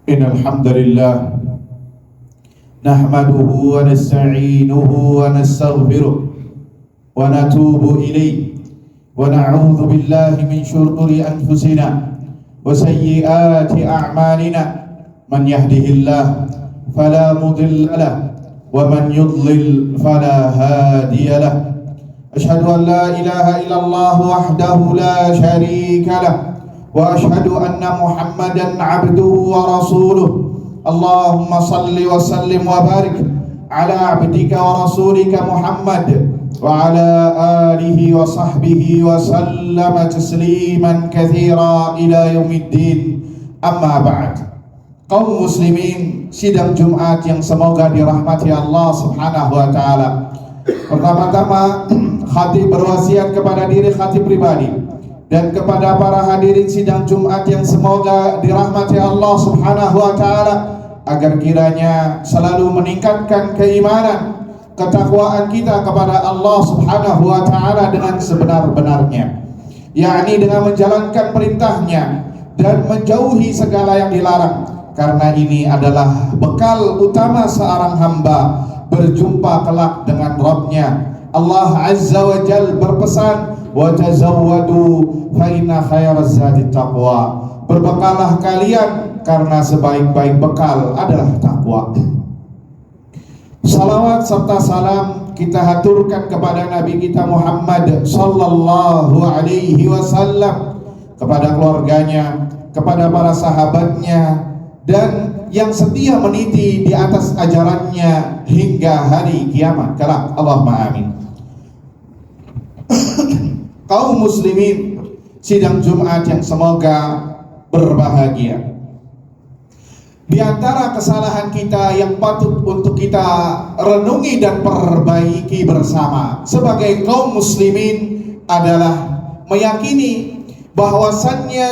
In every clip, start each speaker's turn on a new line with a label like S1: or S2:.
S1: Innal hamdalillah nahmaduhu wa nasta'inuhu wa nastaghfiruh wa natubu ilayh wa na'udzu billahi min shururi anfusina wa sayyiati a'malina. Man yahdihillah fala mudilla lahu wa man yudlil fala hadiya lahu. Ashhadu an la ilaha illallah wahdahu la syarika lahu wa ashhadu anna Muhammadan abduhu wa rasuluh. Allahumma salli wa sallim wa barik ala abdika wa rasulika Muhammad wa ala alihi wa sahbihi wa sallama tasliman katsira ila yaumiddin. Amma ba'd. Kaum muslimin, sidang Jumat yang semoga dirahmati Allah Subhanahu wa taala. Pertama-tama khatib berwasiat kepada diri khatib pribadi dan kepada para hadirin sidang Jumat yang semoga dirahmati Allah Subhanahu wa taala agar kiranya selalu meningkatkan keimanan, ketakwaan kita kepada Allah Subhanahu wa taala dengan sebenar-benarnya, yakni dengan menjalankan perintahnya dan menjauhi segala yang dilarang, karena ini adalah bekal utama seorang hamba berjumpa kelak dengan Rabbnya. Allah Azza wa Jal berpesan, wa tazawwadu fa inna khairaz zadi taqwa. Berbekalah kalian karena sebaik-baik bekal adalah takwa. Salawat serta salam kita haturkan kepada Nabi kita Muhammad sallallahu alaihi wasallam, kepada keluarganya, kepada para sahabatnya, dan yang setia meniti di atas ajarannya hingga hari kiamat kelak. Allahumma amin. Kaum muslimin, sidang Jumat yang semoga berbahagia. Di antara kesalahan kita yang patut untuk kita renungi dan perbaiki bersama sebagai kaum muslimin adalah meyakini bahwasannya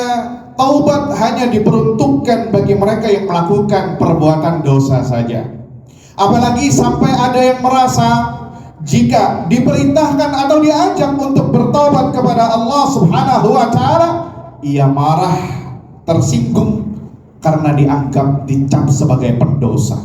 S1: taubat hanya diperuntukkan bagi mereka yang melakukan perbuatan dosa saja. Apalagi sampai ada yang merasa jika diperintahkan atau diajak untuk bertobat kepada Allah Subhanahu wa taala, ia marah, tersinggung karena dianggap dicap sebagai pendosa.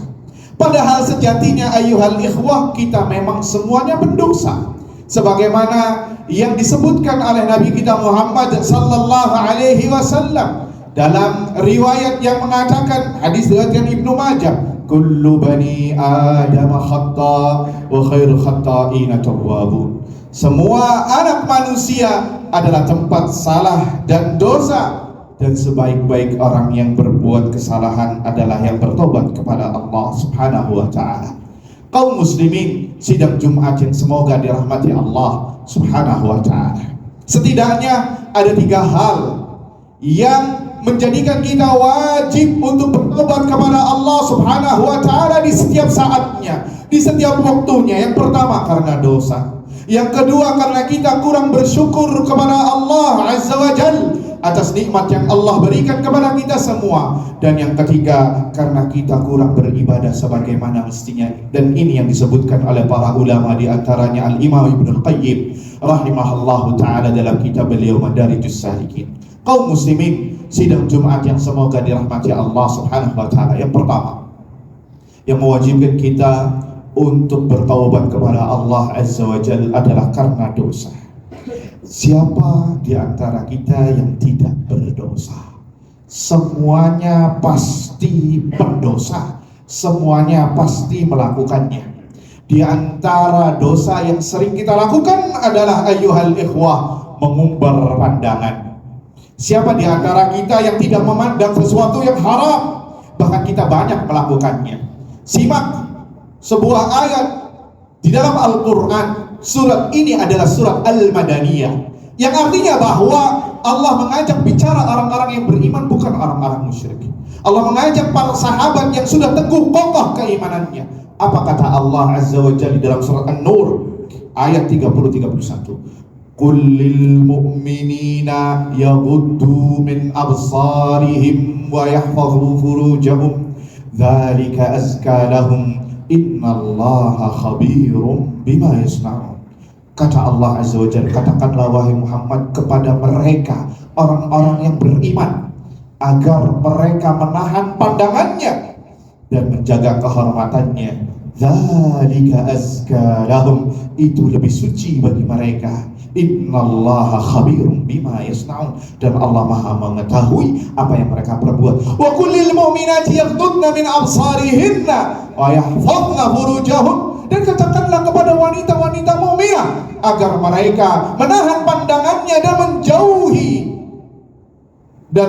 S1: Padahal sejatinya ayyuhal ikhwah, kita memang semuanya pendosa. Sebagaimana yang disebutkan oleh Nabi kita Muhammad sallallahu alaihi wasallam dalam riwayat yang mengatakan, hadis riwayat Ibnu Majah, kullu bani Adam khata wa khairu khata'ina tawwabun. Semua anak manusia adalah tempat salah dan dosa, dan sebaik-baik orang yang berbuat kesalahan adalah yang bertobat kepada Allah Subhanahu wa taala. Kaum muslimin, sidang Jumat yang semoga dirahmati Allah Subhanahu wa taala. Setidaknya ada 3 hal yang menjadikan kita wajib untuk bertobat kepada Allah Subhanahu wa taala di setiap saatnya, di setiap waktunya. Yang pertama karena dosa. Yang kedua karena kita kurang bersyukur kepada Allah Azza wa Jalla atas nikmat yang Allah berikan kepada kita semua. Dan yang ketiga karena kita kurang beribadah sebagaimana mestinya. Dan ini yang disebutkan oleh para ulama, di antaranya Al-Imam Ibnu Qayyim rahimahullahu ta'ala dalam kitab beliau Madarijus Salikin. Kaum muslimin, sidang Jumat yang semoga dirahmati Allah Subhanahu wa taala. Yang pertama yang mewajibkan kita untuk bertaubat kepada Allah Azza wa Jalla adalah karena dosa. Siapa di antara kita yang tidak berdosa? Semuanya pasti pendosa, semuanya pasti melakukannya. Di antara dosa yang sering kita lakukan adalah ayyuhal ikhwah, mengumbar pandangan. Siapa di antara kita yang tidak memandang sesuatu yang haram? Bahkan kita banyak melakukannya. Simak sebuah ayat di dalam Al-Quran. Surat ini adalah surat Al-Madaniyah, yang artinya bahwa Allah mengajak bicara orang-orang yang beriman, bukan orang-orang musyrik. Allah mengajak para sahabat yang sudah teguh kokoh keimanannya. Apa kata Allah Azza wa Jalla dalam surat An-Nur ayat 30-31? Qul lil mu'minina yaghuddu min absarihim wa yahfazu furujahum dzalika azka lahum innallaha khabirum bima yasna'un. Kata Allah Azza wa Jalla, katakanlah wahai Muhammad kepada mereka, orang-orang yang beriman, agar mereka menahan pandangannya dan menjaga kehormatannya. Dzalika azka lahum, itu lebih suci bagi mereka. Innallaha khabirum bima yasnaun, dan Allah Maha mengetahui apa yang mereka perbuat. Wa kullil mu'minati yaghdudna min absarihinna wa yahfazna furujahun, dan katakanlah kepada wanita-wanita mukminah agar mereka menahan pandangannya dan menjauhi dan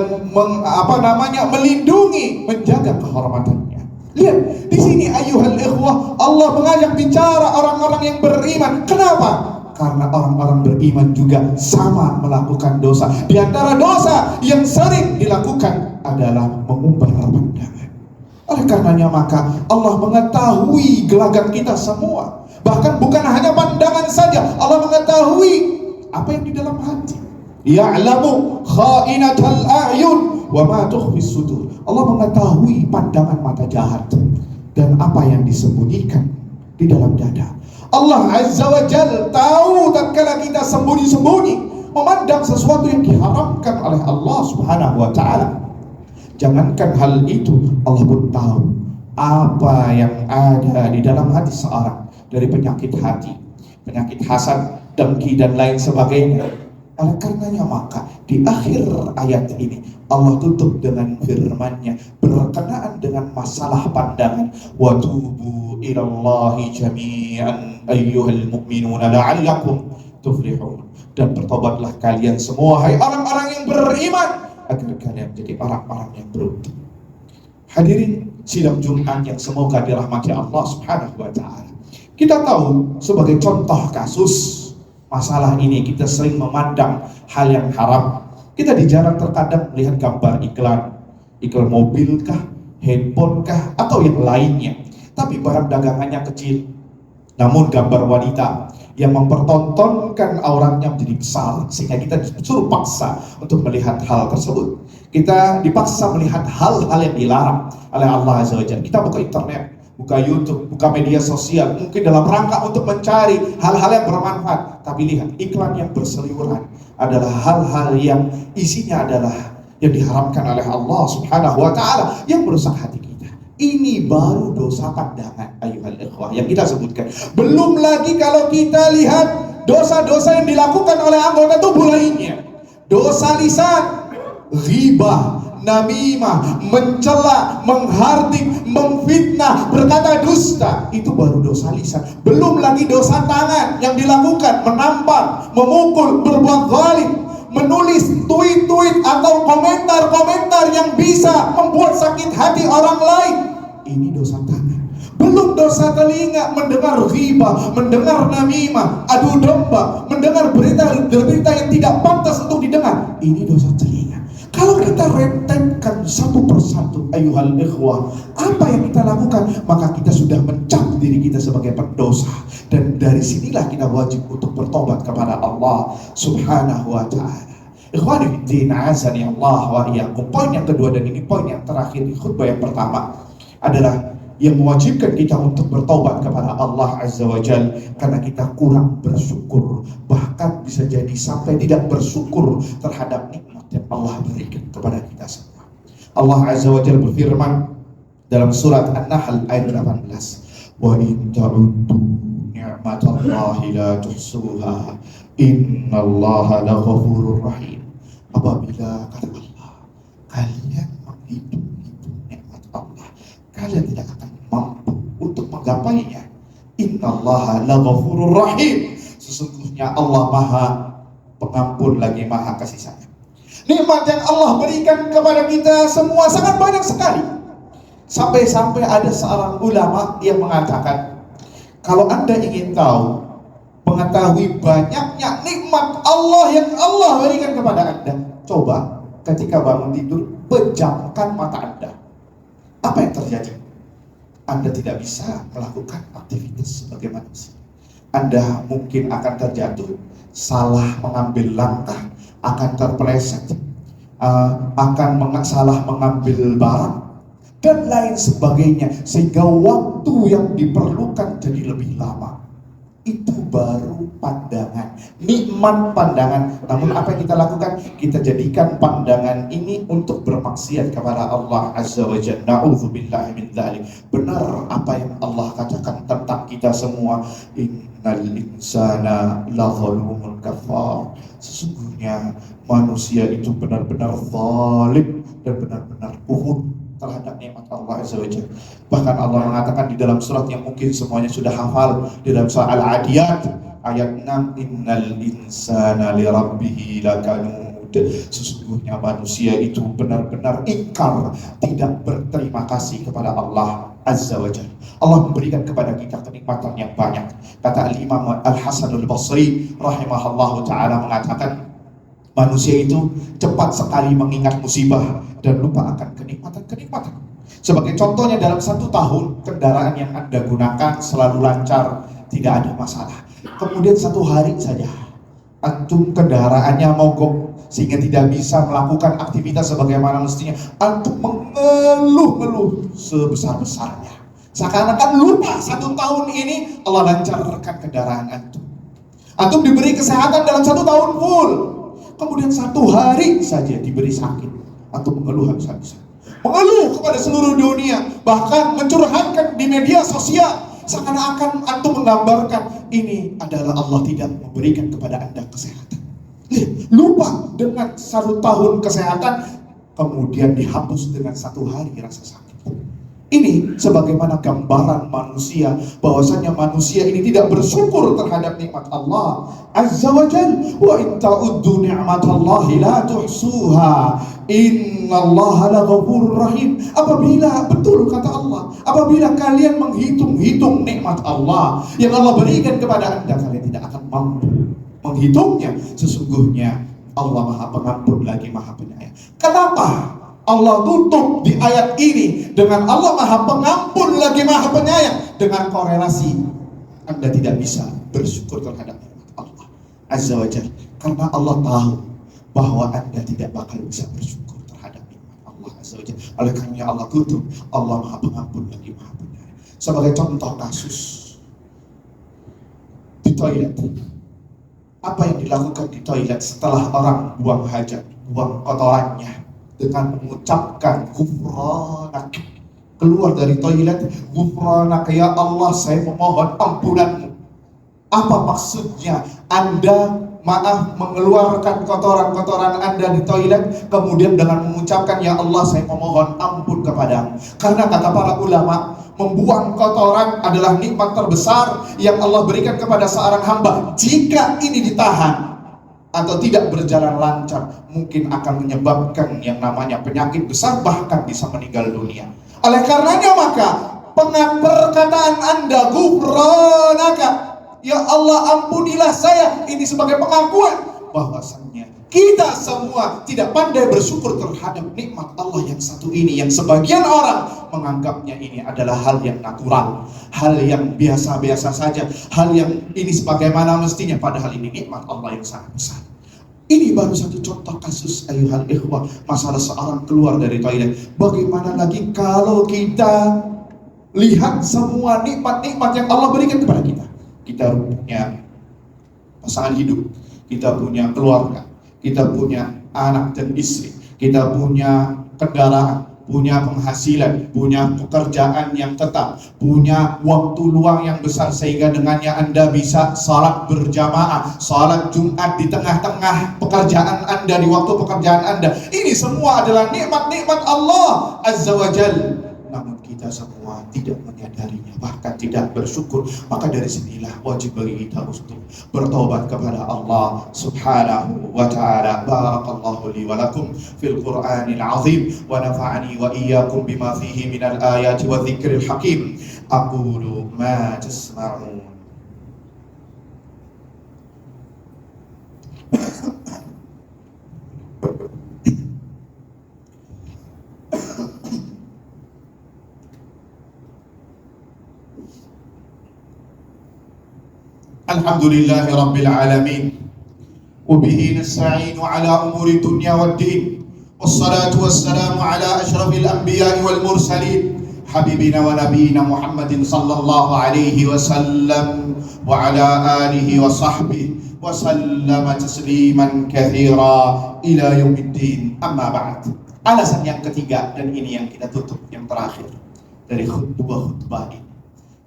S1: melindungi, menjaga kehormatannya. Lihat di sini ayuhal ikhwah, Allah mengajak bicara orang-orang yang beriman. Kenapa? Karena orang-orang beriman juga sama melakukan dosa. Di antara dosa yang sering dilakukan adalah mengumbar pandangan. Oleh karenanya maka Allah mengetahui gelagat kita semua. Bahkan bukan hanya pandangan saja, Allah mengetahui apa yang di dalam hati. Ya'lamu kha'inatal a'yun wa ma tukhfis sudur. Allah mengetahui pandangan mata jahat dan apa yang disembunyikan di dalam dada. Allah Azza wa Jalla tahu tatkala kita sembunyi-sembunyi memandang sesuatu yang diharamkan oleh Allah Subhanahu wa taala. Jangankan hal itu, Allah pun tahu apa yang ada di dalam hati seorang, dari penyakit hati, penyakit hasad, dengki dan lain sebagainya. Oleh karenanya maka di akhir ayat ini Allah tutup dengan firman-Nya berkenaan dengan masalah pandangan. Wa tubu ilallahi jami'an ayyuhal mu'minuna la'allakum tuflihun, dan bertobatlah kalian semua hai orang-orang yang beriman agar kalian menjadi orang-orang yang beruntung. Hadirin sidang Jumat yang semoga dirahmati Allah Subhanahu wa taala. Kita tahu sebagai contoh kasus masalah ini, kita sering memandang hal yang haram. Kita jarang terkadang melihat gambar iklan mobil kah, handphone kah, atau yang lainnya. Tapi barang dagangannya kecil, namun gambar wanita yang mempertontonkan auratnya menjadi besar, sehingga kita disuruh paksa untuk melihat hal tersebut. Kita dipaksa melihat hal-hal yang dilarang oleh Allah Azza wa Jalla. Kita buka internet, buka YouTube, buka media sosial, mungkin dalam rangka untuk mencari hal-hal yang bermanfaat. Tapi lihat, iklan yang berseliweran adalah hal-hal yang isinya adalah yang diharamkan oleh Allah Subhanahu wa taala, yang merusak hati kita. Ini baru dosa pandangan ayuhal ikhwah yang kita sebutkan. Belum lagi kalau kita lihat dosa-dosa yang dilakukan oleh anggota tubuh lainnya. Dosa lisan, ghibah, namimah, mencela, menghardik, memfitnah, berkata dusta, itu baru dosa lisan. Belum lagi dosa tangan yang dilakukan, menampar, memukul, berbuat zalim, menulis tweet-tweet atau komentar-komentar yang bisa membuat sakit hati orang lain. Ini dosa tangan. Belum dosa telinga, mendengar ghibah, mendengar namimah, adu domba, mendengar berita-berita yang tidak pantas untuk didengar. Ini dosa telinga. Kalau kita rentetkan satu persatu ayuhal ikhwah, apa yang kita lakukan, maka kita sudah mencap diri kita sebagai pendosa. Dan dari sinilah kita wajib untuk bertobat kepada Allah Subhanahu wa ta'ala. Ikhwani fiddin, azani Allah wa iyyakum. Poin yang kedua, dan ini poin yang terakhir di khutbah yang pertama, adalah yang mewajibkan kita untuk bertobat kepada Allah Azza wa Jalla karena kita kurang bersyukur, bahkan bisa jadi sampai tidak bersyukur terhadap nikmat yang Allah berikan kepada kita semua. Allah Azza wa Jalla berfirman dalam surat An-Nahl ayat 18, wa in ta'uddu ni'matallahi la tuhsuha innallaha laghafurur rahim. Apabila kata Allah kalian menghitung nikmat Allah, kalian tidak akan mampu untuk menggapainya. Innallaha laghafurur rahim. Sesungguhnya Allah Maha Pengampun lagi Maha Kasih Sayang. Nikmat yang Allah berikan kepada kita semua sangat banyak sekali. Sampai-sampai ada seorang ulama yang mengatakan, kalau Anda ingin tahu, mengetahui banyaknya nikmat Allah yang Allah berikan kepada Anda, coba ketika bangun tidur, pejamkan mata Anda. Apa yang terjadi? Anda tidak bisa melakukan aktivitas sebagai manusia. Anda mungkin akan terjatuh, salah mengambil langkah, akan terpeleset, salah mengambil barang, dan lain sebagainya, sehingga waktu yang diperlukan jadi lebih lama. Itu baru pandangan, nikmat pandangan. Namun apa yang kita lakukan? Kita jadikan pandangan ini untuk bermaksiat kepada Allah Azza wa Jalla. Na'udzubillahi min dzalik. Benar apa yang Allah katakan tentang kita semua. Innal insana lazalumun kafar. Sesungguhnya manusia itu benar-benar zalim dan benar-benar kufur terhadap nikmat Allah Azza wa Jalla. Bahkan Allah mengatakan di dalam surat yang mungkin semuanya sudah hafal, di dalam surah Al-Adiyat ayat 6, innal insana li rabbih lakanud. Sesungguhnya manusia itu benar-benar ingkar, tidak berterima kasih kepada Allah Azza wa Jalla. Allah memberikan kepada kita kenikmatan yang banyak. Kata Al-Imam Al-Hasan Al-Basri rahimahullahu ta'ala mengatakan, manusia itu cepat sekali mengingat musibah dan lupa akan kenikmatan-kenikmatan. Sebagai contohnya, dalam 1 tahun kendaraan yang Anda gunakan selalu lancar, tidak ada masalah. Kemudian 1 hari saja antum kendaraannya mogok sehingga tidak bisa melakukan aktivitas sebagaimana mestinya. Antum mengeluh-ngeluh sebesar-besarnya. Seakan-akan lupa 1 tahun ini Allah lancarkan kendaraan antum. Antum diberi kesehatan dalam 1 tahun full. Kemudian 1 hari saja diberi sakit, atau mengeluh habis-habisan, mengeluh kepada seluruh dunia, bahkan mencurhatkan di media sosial, seakan-akan antum menggambarkan ini adalah Allah tidak memberikan kepada Anda kesehatan. Lupa dengan 1 tahun kesehatan, kemudian dihapus dengan 1 hari rasa sakit. Ini sebagaimana gambaran manusia, bahwasanya manusia ini tidak bersyukur terhadap nikmat Allah Azza wa Jalla. Wa in ta'uddu ni'matallahi la tuhsuha innallaha laghafurur rahim. Apabila, betul kata Allah, apabila kalian menghitung-hitung nikmat Allah yang Allah berikan kepada Anda, kalian tidak akan mampu menghitungnya. Sesungguhnya Allah Maha Pengampun lagi Maha Penyayang. Kenapa Allah tutup di ayat ini dengan Allah Maha Pengampun lagi Maha Penyayang, dengan korelasi Anda tidak bisa bersyukur terhadap nikmat Allah Azza wa Jalla? Karena Allah tahu bahwa Anda tidak bakal bisa bersyukur terhadap nikmat Allah Azza wa Jalla. Oleh karena Allah tutup, Allah Maha Pengampun lagi Maha Penyayang. Sebagai contoh kasus di toilet, apa yang dilakukan di toilet setelah orang buang hajat, buang kotorannya, dengan mengucapkan ghufranak, keluar dari toilet, ghufranak ya Allah, saya memohon ampunanmu. Apa maksudnya? Anda mengeluarkan kotoran-kotoran Anda di toilet, kemudian dengan mengucapkan ya Allah, saya memohon ampun kepadamu. Karena kata para ulama, membuang kotoran adalah nikmat terbesar yang Allah berikan kepada seorang hamba. Jika ini ditahan atau tidak berjalan lancar, mungkin akan menyebabkan yang namanya penyakit besar, bahkan bisa meninggal dunia. Oleh karenanya maka perkataan Anda ghufranaka, ya Allah ampunilah saya, ini sebagai pengakuan bahwasannya kita semua tidak pandai bersyukur terhadap nikmat Allah yang satu ini, yang sebagian orang menganggapnya ini adalah hal yang natural, hal yang biasa-biasa saja, hal yang ini sebagaimana mestinya, padahal ini nikmat Allah yang sangat besar. Ini baru satu contoh kasus ayuhal ikhwah, masalah seorang keluar dari toilet. Bagaimana lagi kalau kita lihat semua nikmat-nikmat yang Allah berikan kepada kita. Kita punya pasangan hidup, kita punya keluarga, kita punya anak dan istri, kita punya kendaraan, punya penghasilan, punya pekerjaan yang tetap, punya waktu luang yang besar sehingga dengannya Anda bisa salat berjamaah, salat Jumat di tengah-tengah pekerjaan Anda, di waktu pekerjaan Anda. Ini semua adalah nikmat-nikmat Allah Azza wa Jalla. Namun kita semua tidak menyadarinya, bahkan tidak bersyukur. Maka dari sinilah wajib bagi kita untuk bertobat kepada Allah Subhanahu wa ta'ala. Barakallahu li wa lakum fil Qur'anil azim wa nafa'ani wa iyyakum bima fihi minal ayati wa dzikril hakim. Aqulu ma tasma'un. Alhamdulillahi Rabbil Alamin, wabihi nasta'inu ala umuri dunya wad din, wassalatu wassalamu ala ashrafil anbiya'i wal mursalin, habibina wa nabiyina Muhammadin sallallahu alaihi wasallam wa ala alihi wa sahbihi wa sallama tasliman katsira ila yaumiddin. Amma ba'd. Alasan yang ketiga, dan ini yang kita tutup, yang terakhir dari khutbah ini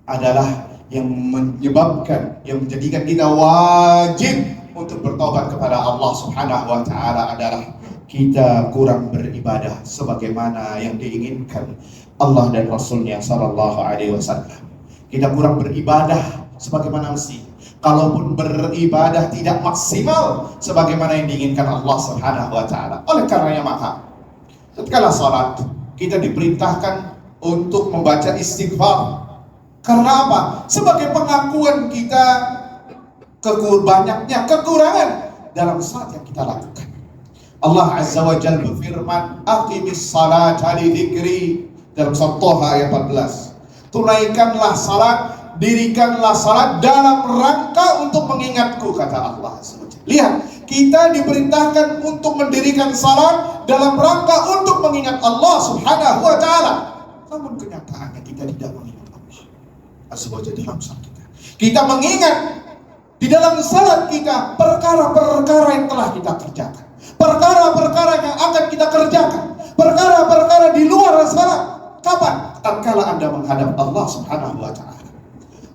S1: adalah yang menyebabkan, yang menjadikan kita wajib untuk bertobat kepada Allah Subhanahu wa taala adalah kita kurang beribadah sebagaimana yang diinginkan Allah dan Rasulnya sallallahu alaihi wasallam. Kita kurang beribadah sebagaimana mesti. Kalaupun beribadah tidak maksimal sebagaimana yang diinginkan Allah Subhanahu wa taala. Oleh karenanya maka tatkala salat kita diperintahkan untuk membaca istighfar. Karena apa? Sebagai pengakuan kita banyaknya kekurangan dalam salat yang kita lakukan. Allah Azza wa Jalla berfirman, "Aqimis salata li dzikri," dalam surah Thaha ayat 14. Tunaikanlah salat, dirikanlah salat dalam rangka untuk mengingatku, kata Allah Azza wa Jalla. Lihat, kita diperintahkan untuk mendirikan salat dalam rangka untuk mengingat Allah Subhanahu wa taala. Namun kenyataannya kita tidak mengingat Allah Azza wa Jalla dalam salat kita. Kita mengingat di dalam salat kita perkara-perkara yang telah kita kerjakan, perkara-perkara yang akan kita kerjakan, perkara-perkara di luar salat. Kapan? Tatkala Anda menghadap Allah Subhanahu wa taala.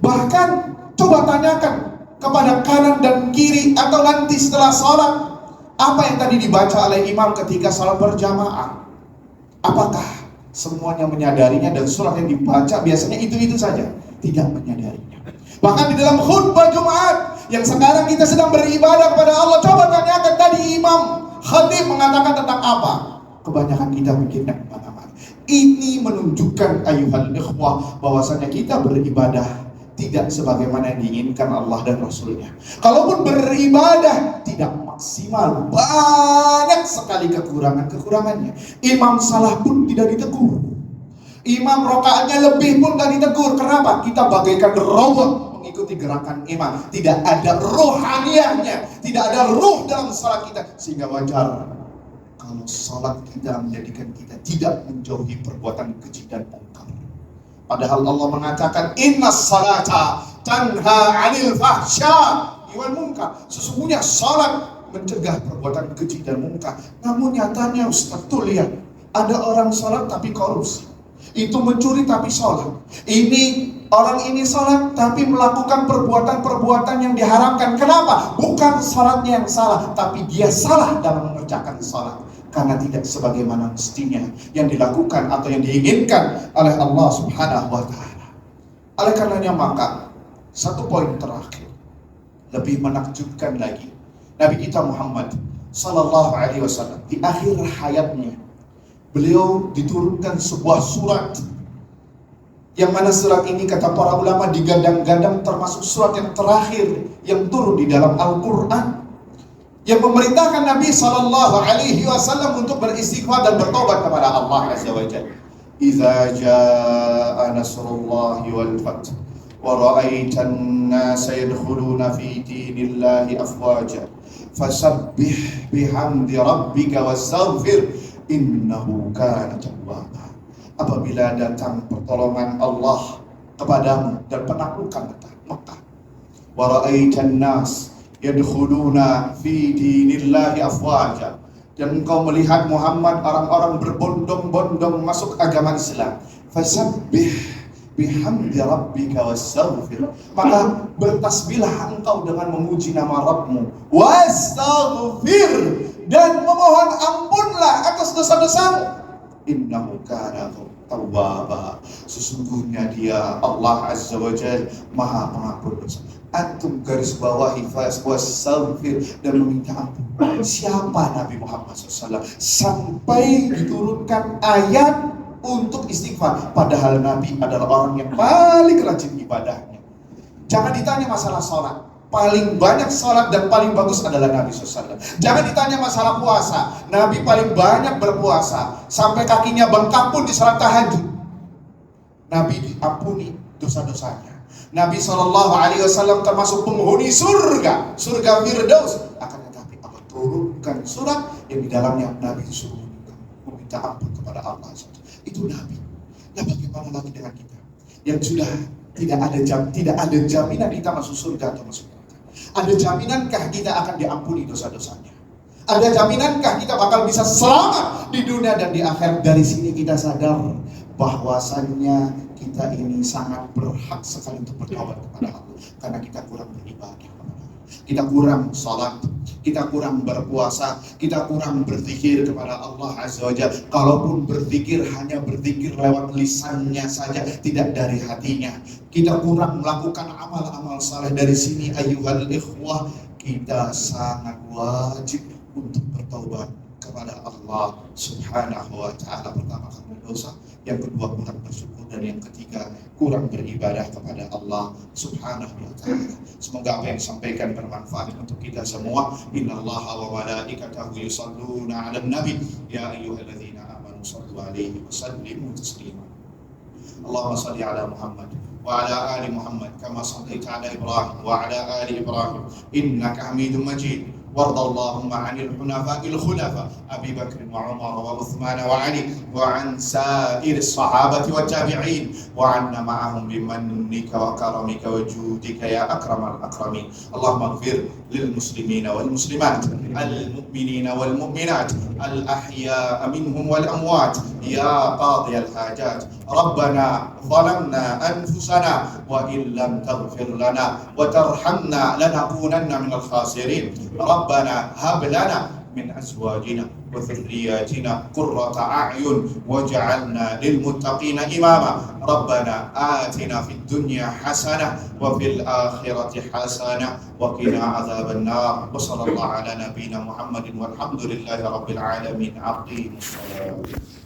S1: Bahkan coba tanyakan kepada kanan dan kiri atau nanti setelah salat, apa yang tadi dibaca oleh imam ketika salat berjamaah? Apakah semuanya menyadarinya dan surat yang dibaca biasanya itu-itu saja? Tidak menyadarinya. Bahkan di dalam khutbah Jumat yang sekarang kita sedang beribadah kepada Allah, coba tanyakan tadi imam khatib mengatakan tentang apa? Kebanyakan kita mikirnya kemana-mana. Ini menunjukkan ayuhal ikhwah bahwasanya kita beribadah tidak sebagaimana yang diinginkan Allah dan Rasulnya. Kalaupun beribadah tidak maksimal, banyak sekali kekurangannya. Imam salah pun tidak ditegur. Imam rokaatnya lebih pun tidak ditegur. Kenapa? Kita bagaikan robot mengikuti gerakan imam. Tidak ada rohaniahnya, tidak ada ruh dalam salat kita. Sehingga wajar kalau salat kita menjadikan kita tidak menjauhi perbuatan keji dan mungkar. Padahal Allah mengatakan innas salata tanha 'anil fahsya wal munkar. Sesungguhnya salat mencegah perbuatan keji dan mungkar. Namun nyatanya Ustaz tuh lihat, ada orang salat tapi korupsi. Itu mencuri tapi salat. Orang ini salat tapi melakukan perbuatan-perbuatan yang diharamkan. Kenapa? Bukan salatnya yang salah, tapi dia salah dalam mengerjakan salat. Karena tidak sebagaimana mestinya yang dilakukan atau yang diinginkan oleh Allah Subhanahu wa taala. Oleh karenanya maka satu poin terakhir lebih menakjubkan lagi. Nabi kita Muhammad sallallahu alaihi wasallam di akhir hayatnya beliau diturunkan sebuah surat yang mana surat ini kata para ulama digadang-gadang termasuk surat yang terakhir yang turun di dalam Al-Quran, yang memerintahkan Nabi sallallahu alaihi wasallam untuk beristighfar dan bertobat kepada Allah Azza wa Jalla. Idza jaa nasrullahi wal fath wa ra'aitan nasa yadkhuluna fi dinillahi afwaja fasabbih bihamdi rabbika wastaghfir innahu kana tawwaba. Apabila datang pertolongan Allah kepadamu dan penaklukan Mekah, wa ra'aitan nas yadkhuluna fi dinillahi afwaja, dan engkau melihat Muhammad orang-orang berbondong-bondong masuk agama Islam, fasabbih bihamdi rabbika wastaghfir, maka bertasbihlah engkau dengan memuji nama Rabbmu, wastaghfir, dan memohon ampunlah atas dosa-dosamu, innahu kana tawwaba, sesungguhnya dia Allah Azza wa Jalla Maha Pengampun dosa. Antum garis bawahi wastaghfir, dan meminta ampun. Siapa Nabi Muhammad SAW sampai diturunkan ayat untuk istighfar, padahal Nabi adalah orang yang paling rajin ibadahnya. Jangan ditanya masalah sholat, paling banyak sholat dan paling bagus adalah Nabi SAW. Jangan ditanya masalah puasa, Nabi paling banyak berpuasa sampai kakinya bengkak pun di sholat tahajud. Nabi diampuni dosa-dosanya. Nabi SAW termasuk penghuni surga Firdaus. Akan tetapi Allah turunkan surat yang di dalamnya Nabi disuruh meminta ampun kepada Allah. Itu Nabi. Nah, bagaimana bagaimana lagi dengan kita yang sudah tidak ada jaminan kita masuk surga atau masuk neraka? Ada jaminankah kita akan diampuni dosa-dosanya? Ada jaminankah kita bakal bisa selamat di dunia dan di akhirat? Dari sini kita sadar bahwasannya kita ini sangat berhak sekali untuk bertobat kepada Allah, karena kita kurang beribadah kepada Allah. Kita kurang salat, kita kurang berpuasa, kita kurang berzikir kepada Allah Azza wa Jalla. Kalaupun berzikir, hanya berzikir lewat lisannya saja, tidak dari hatinya. Kita kurang melakukan amal-amal saleh. Dari sini ayyuhal ikhwah, kita sangat wajib untuk bertaubat kepada Allah Subhanahu wa ta'ala. Pertama, karena dosa, yang kedua kurang bersyukur, dan yang ketiga kurang beribadah kepada Allah Subhanahu wa ta'ala. Semoga apa yang disampaikan bermanfaat untuk kita semua. Innallaha wa malaikatahu yusalluna 'alan nabi ya ayyuhalladzina amanu shallu 'alaihi wa sallimu taslima. Allahumma shalli 'ala Muhammad wa 'ala ali Muhammad kama shallaita 'ala Ibrahim wa 'ala ali Ibrahim innaka Hamidum Majid. وارض اللهم عن الحنفاء الخلفاء أبي بكر وعمر وعثمان وعلي وعن سائر الصحابة والتابعين وعنا معهم بمنك وكرمك وجودك يا أكرم الأكرمين. اللهم اغفر للمسلمين والمسلمات المؤمنين والمؤمنات الأحياء منهم والأموات يا قاضي الحاجات. ربنا ظلمنا أنفسنا وإن لم تغفر لنا وترحمنا لنكونن من الخاسرين. ربنا هب لنا من أزواجنا وذرياتنا قرة أعين واجعلنا للمتقين إماما. ربنا آتنا في الدنيا حسنة وفي الآخرة حسنة وقنا عذاب النار. وصلى الله على نبينا محمد والحمد لله رب العالمين. أقيموا الصلاة.